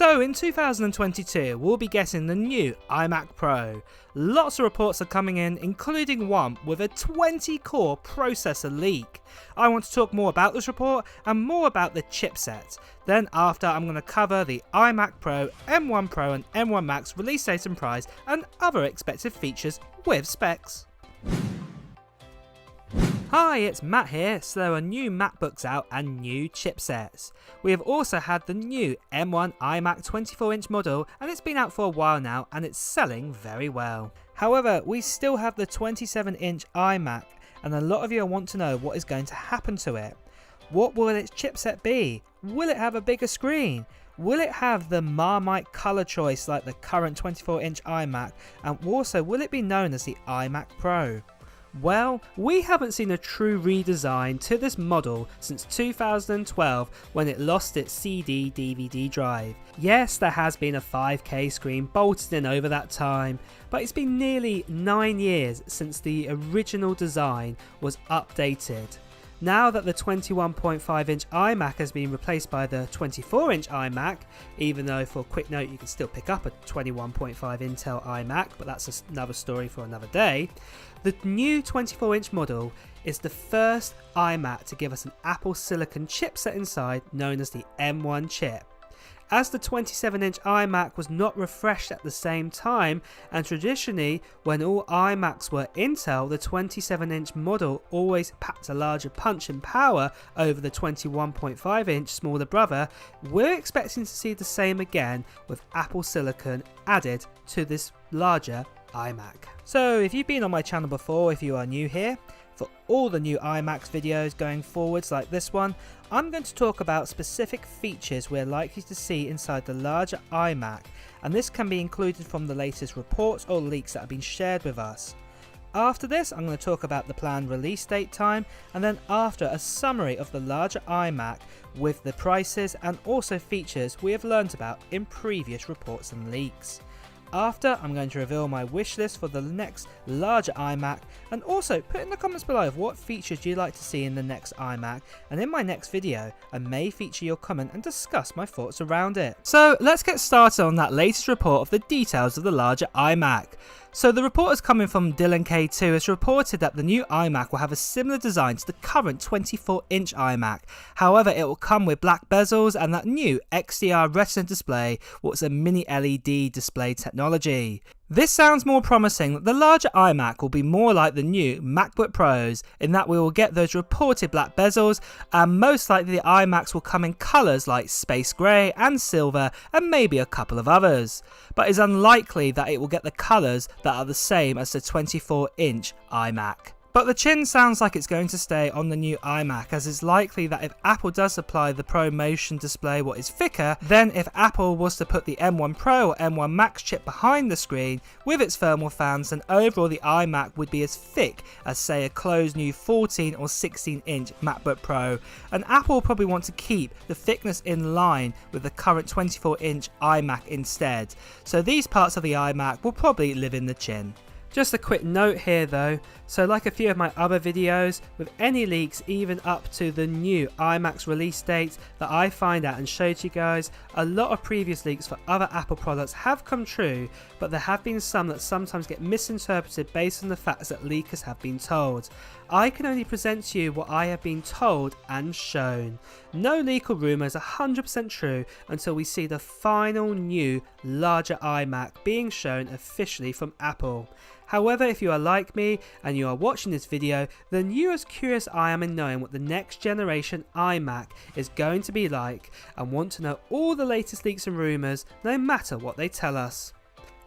So in 2022, we'll be getting the new iMac Pro. Lots of reports are coming in, including one with a 20-core processor leak. I want to talk more about this report and more about the chipset. Then after, I'm going to cover the iMac Pro, M1 Pro and M1 Max release date and price and other expected features with specs. Hi, it's Matt here. So there are new MacBooks out and new chipsets. We have also had the new M1 iMac 24-inch model, and it's been out for a while now and it's selling very well. However, we still have the 27-inch iMac, and a lot of you want to know what is going to happen to it. What will its chipset be? Will it have a bigger screen? Will it have the Marmite colour choice like the current 24-inch iMac? And also, will it be known as the iMac Pro? Well, we haven't seen a true redesign to this model since 2012 when it lost its CD DVD drive. Yes, there has been a 5K screen bolted in over that time, but it's been nearly 9 years since the original design was updated. Now that the 21.5-inch iMac has been replaced by the 24-inch iMac, even though for a quick note you can still pick up a 21.5 Intel iMac, but that's another story for another day, the new 24-inch model is the first iMac to give us an Apple Silicon chipset inside known as the M1 chip. As the 27-inch iMac was not refreshed at the same time, and traditionally when all iMacs were Intel, the 27-inch model always packed a larger punch and power over the 21.5-inch smaller brother, we're expecting to see the same again with Apple Silicon added to this larger iMac. So if you've been on my channel before, if you are new here, for all the new iMacs videos going forwards like this one, I'm going to talk about specific features we're likely to see inside the larger iMac, and this can be included from the latest reports or leaks that have been shared with us. After this, I'm going to talk about the planned release date time, and then after, a summary of the larger iMac with the prices and also features we have learned about in previous reports and leaks. After, I'm going to reveal my wish list for the next larger iMac, and also put in the comments below of what features you'd like to see in the next iMac, and in my next video I may feature your comment and discuss my thoughts around it. So let's get started on that latest report of the details of the larger iMac. So the report is coming from Dylan K2 has reported that the new iMac will have a similar design to the current 24-inch iMac. However, it will come with black bezels and that new XDR Retina display, what's a mini LED display technology. This sounds more promising that the larger iMac will be more like the new MacBook Pros in that we will get those reported black bezels, and most likely the iMacs will come in colours like space grey and silver and maybe a couple of others. But it's unlikely that it will get the colours that are the same as the 24-inch iMac. But the chin sounds like it's going to stay on the new iMac, as it's likely that if Apple does supply the Pro Motion display what is thicker, then if Apple was to put the M1 Pro or M1 Max chip behind the screen with its thermal fans, then overall the iMac would be as thick as say a closed new 14 or 16-inch MacBook Pro, and Apple will probably want to keep the thickness in line with the current 24-inch iMac instead, so these parts of the iMac will probably live in the chin. Just a quick note here though, so like a few of my other videos, with any leaks even up to the new iMac's release date that I find out and show to you guys, a lot of previous leaks for other Apple products have come true, but there have been some that sometimes get misinterpreted based on the facts that leakers have been told. I can only present to you what I have been told and shown. No leak or rumour is 100% true until we see the final new larger iMac being shown officially from Apple. However, if you are like me and you are watching this video, then you're as curious as I am in knowing what the next generation iMac is going to be like and want to know all the latest leaks and rumours no matter what they tell us.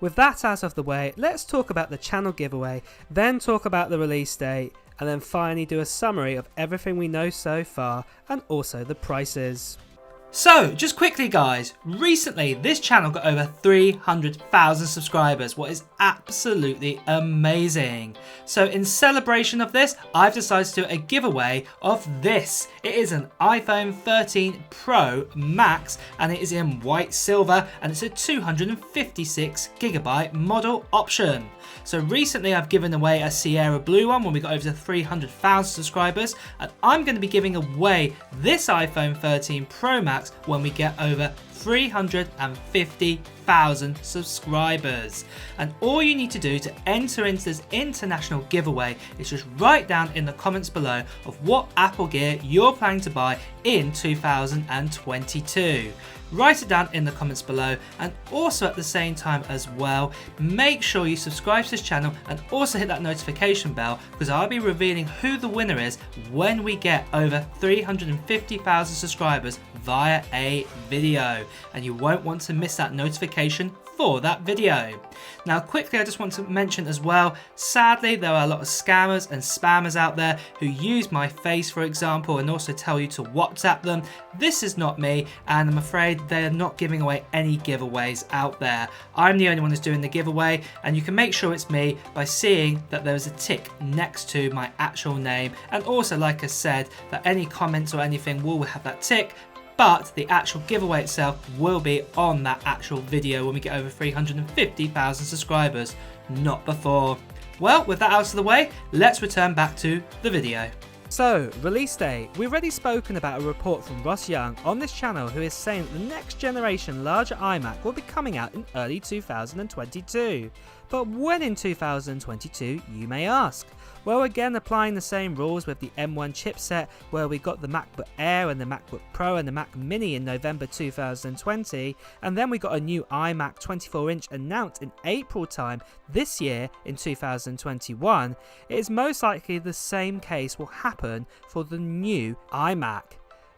With that out of the way, let's talk about the channel giveaway, then talk about the release date, and then finally do a summary of everything we know so far and also the prices. So, just quickly guys, recently this channel got over 300,000 subscribers, what is absolutely amazing. So in celebration of this, I've decided to do a giveaway of this. It is an iPhone 13 Pro Max and it is in white silver and it's a 256GB model option. So recently I've given away a Sierra Blue one when we got over to 300,000 subscribers, and I'm going to be giving away this iPhone 13 Pro Max iMacs when we get over 350,000 subscribers. And all you need to do to enter into this international giveaway is just write down in the comments below of what Apple gear you're planning to buy in 2022. Write it down in the comments below, and also at the same time as well, make sure you subscribe to this channel and also hit that notification bell, because I'll be revealing who the winner is when we get over 350,000 subscribers via a video, and you won't want to miss that notification for that video. Now quickly, I just want to mention as well, sadly there are a lot of scammers and spammers out there who use my face, for example, and also tell you to WhatsApp them. This is not me, and I'm afraid they are not giving away any giveaways out there. I'm the only one who's doing the giveaway, and you can make sure it's me by seeing that there is a tick next to my actual name, and also, like I said, that any comments or anything will have that tick, but the actual giveaway itself will be on that actual video when we get over 350,000 subscribers, not before. Well, with that out of the way, let's return back to the video. So, release date. We've already spoken about a report from Ross Young on this channel who is saying that the next generation larger iMac will be coming out in early 2022. But when in 2022, you may ask? Well, again, applying the same rules with the M1 chipset, where we got the MacBook Air and the MacBook Pro and the Mac Mini in November 2020, and then we got a new iMac 24-inch announced in April time this year in 2021, it is most likely the same case will happen for the new iMac.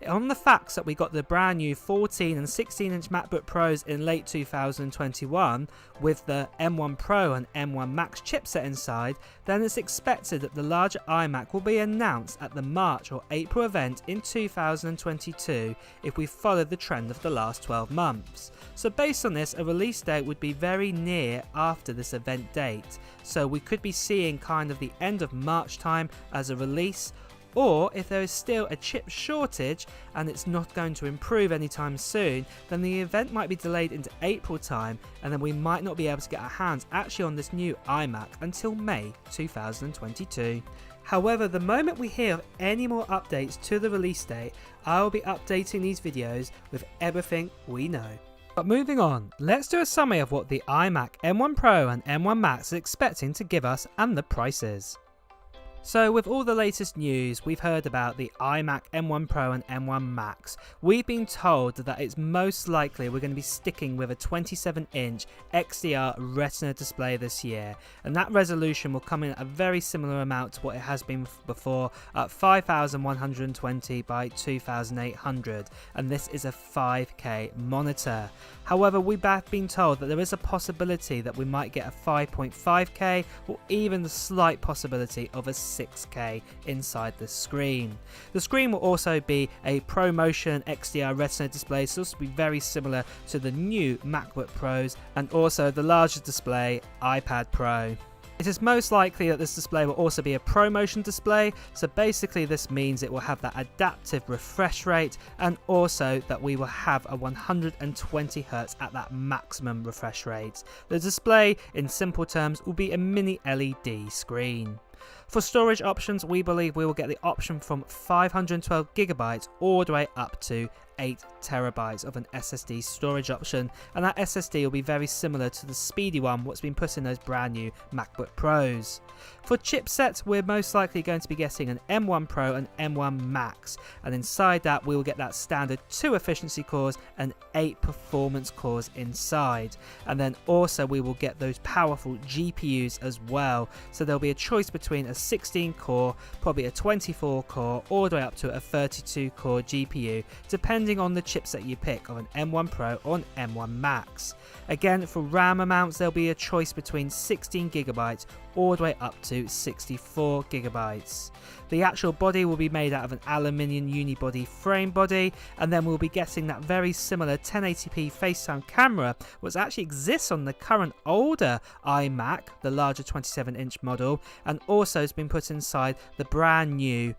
On the facts that we got the brand new 14 and 16-inch MacBook Pros in late 2021 with the M1 Pro and M1 Max chipset inside, then it's expected that the larger iMac will be announced at the March or April event in 2022 if we follow the trend of the last 12 months. So based on this, a release date would be very near after this event date. So we could be seeing kind of the end of March time as a release, or if there is still a chip shortage and it's not going to improve anytime soon, then the event might be delayed into April time, and then we might not be able to get our hands actually on this new iMac until May 2022. However, the moment we hear of any more updates to the release date, I will be updating these videos with everything we know. But moving on, let's do a summary of what the iMac M1 Pro and M1 Max is expecting to give us and the prices. So with all the latest news we've heard about the iMac M1 Pro and M1 Max, we've been told that it's most likely we're going to be sticking with a 27-inch XDR Retina display this year, and that resolution will come in at a very similar amount to what it has been before at 5120 by 2800, and this is a 5K monitor. However, we've been told that there is a possibility that we might get a 5.5K or even the slight possibility of a 6K inside the screen. The screen will also be a ProMotion XDR Retina display, so this will be very similar to the new MacBook Pros and also the larger display iPad Pro. It is most likely that this display will also be a ProMotion display, so basically this means it will have that adaptive refresh rate, and also that we will have a 120Hz at that maximum refresh rate. The display, in simple terms, will be a mini LED screen. For storage options, we believe we will get the option from 512GB all the way up to 8TB of an SSD storage option, and that SSD will be very similar to the speedy one what's been put in those brand new MacBook Pros. For chipsets, we're most likely going to be getting an M1 Pro and M1 Max, and inside that we will get that standard 2 efficiency cores and 8 performance cores inside, and then also we will get those powerful GPUs as well, so there'll be a choice between a 16 core, probably a 24 core, all the way up to a 32 core GPU, depending on the chipset you pick of an M1 Pro or an M1 Max. Again, for RAM amounts, there'll be a choice between 16GB all the way up to 64GB. The actual body will be made out of an aluminium unibody frame body, and then we'll be getting that very similar 1080p FaceTime camera which actually exists on the current older iMac, the larger 27-inch model, and also has been put inside the brand new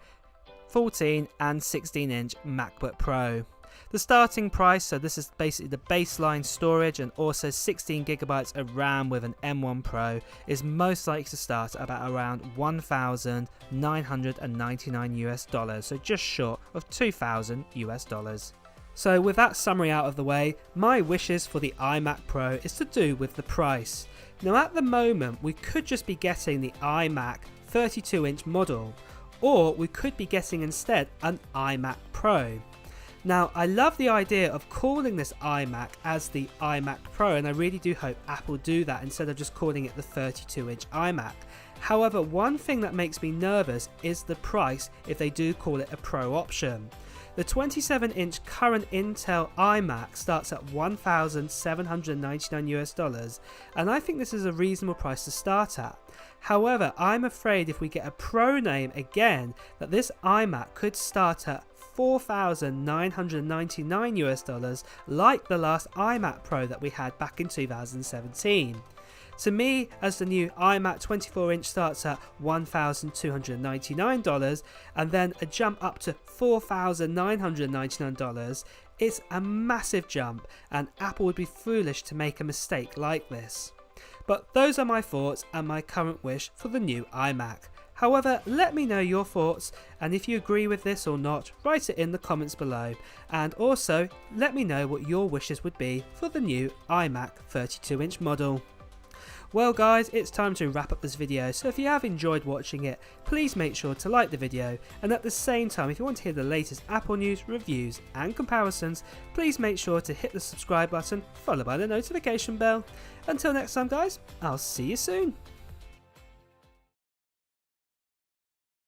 14 and 16-inch MacBook Pro. The starting price, so this is basically the baseline storage and also 16GB of RAM with an M1 Pro, is most likely to start at about around $1,999 US, so just short of $2,000 US. So with that summary out of the way, my wishes for the iMac Pro is to do with the price. Now at the moment we could just be getting the iMac 32-inch model, or we could be getting instead an iMac Pro. Now I love the idea of calling this iMac as the iMac Pro, and I really do hope Apple do that instead of just calling it the 32-inch iMac. However, one thing that makes me nervous is the price if they do call it a Pro option. The 27-inch current Intel iMac starts at $1,799 US, and I think this is a reasonable price to start at. However, I'm afraid if we get a Pro name again, that this iMac could start at $4,999 US, like the last iMac Pro that we had back in 2017. To me, as the new iMac 24-inch starts at $1,299 and then a jump up to $4,999, it's a massive jump, and Apple would be foolish to make a mistake like this. But those are my thoughts and my current wish for the new iMac. However, let me know your thoughts, and if you agree with this or not, write it in the comments below, and also let me know what your wishes would be for the new iMac 32-inch model. Well guys, it's time to wrap up this video, so if you have enjoyed watching it, please make sure to like the video, and at the same time, if you want to hear the latest Apple news, reviews and comparisons, please make sure to hit the subscribe button followed by the notification bell. Until next time guys, I'll see you soon.